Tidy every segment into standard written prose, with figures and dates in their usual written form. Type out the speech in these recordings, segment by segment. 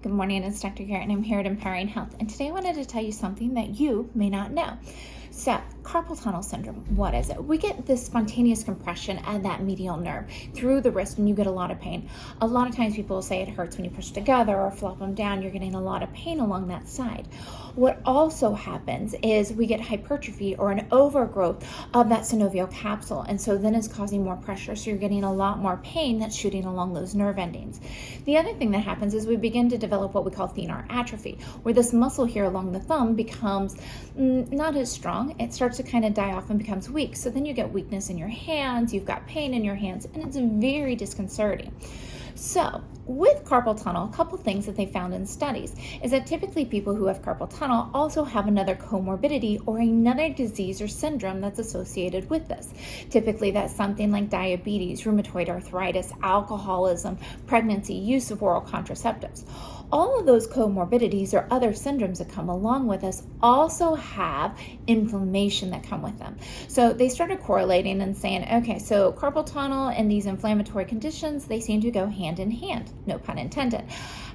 Good morning, it's Dr. Garrett, and I'm here at Empowering Health. And today I wanted to tell you something that you may not know. So, carpal tunnel syndrome, what is it? We get this spontaneous compression at that medial nerve through the wrist, and you get a lot of pain. A lot of times people will say it hurts when you push together or flop them down. You're getting a lot of pain along that side. What also happens is we get hypertrophy or an overgrowth of that synovial capsule, and so then it's causing more pressure, so you're getting a lot more pain that's shooting along those nerve endings. The other thing that happens is we begin to develop what we call thenar atrophy, where this muscle here along the thumb becomes not as strong. It starts to kind of die off and becomes weak. So then you get weakness in your hands, you've got pain in your hands, and it's very disconcerting. So with carpal tunnel, a couple things that they found in studies is that typically people who have carpal tunnel also have another comorbidity or another disease or syndrome that's associated with this. Typically that's something like diabetes, rheumatoid arthritis, alcoholism, pregnancy, use of oral contraceptives. All of those comorbidities or other syndromes that come along with us also have inflammation that come with them. So they started correlating and saying, okay, so carpal tunnel and these inflammatory conditions, they seem to go hand in hand, no pun intended.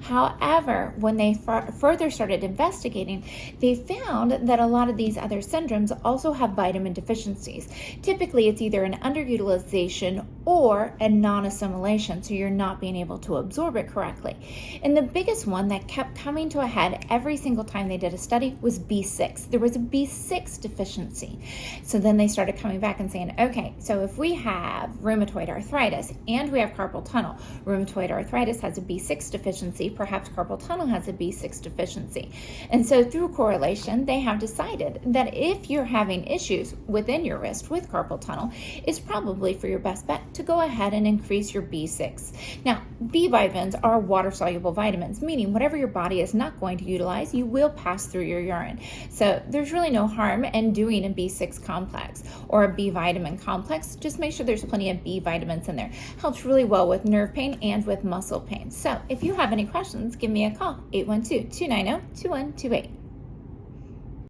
However, when they further started investigating, they found that a lot of these other syndromes also have vitamin deficiencies. Typically, it's either an underutilization or a non-assimilation, so you're not being able to absorb it correctly. And the biggest one that kept coming to a head every single time they did a study was B6. There was a B6 deficiency. So then they started coming back and saying, okay, so if we have rheumatoid arthritis and we have carpal tunnel, rheumatoid arthritis has a B6 deficiency, perhaps carpal tunnel has a B6 deficiency. And so through correlation, they have decided that if you're having issues within your wrist with carpal tunnel, it's probably for your best bet to go ahead and increase your B6. Now, B vitamins are water-soluble vitamins, meaning whatever your body is not going to utilize, you will pass through your urine. So there's really no harm in doing a B6 complex or a B vitamin complex. Just make sure there's plenty of B vitamins in there. Helps really well with nerve pain and with muscle pain. So if you have any questions, give me a call, 812-290-2128.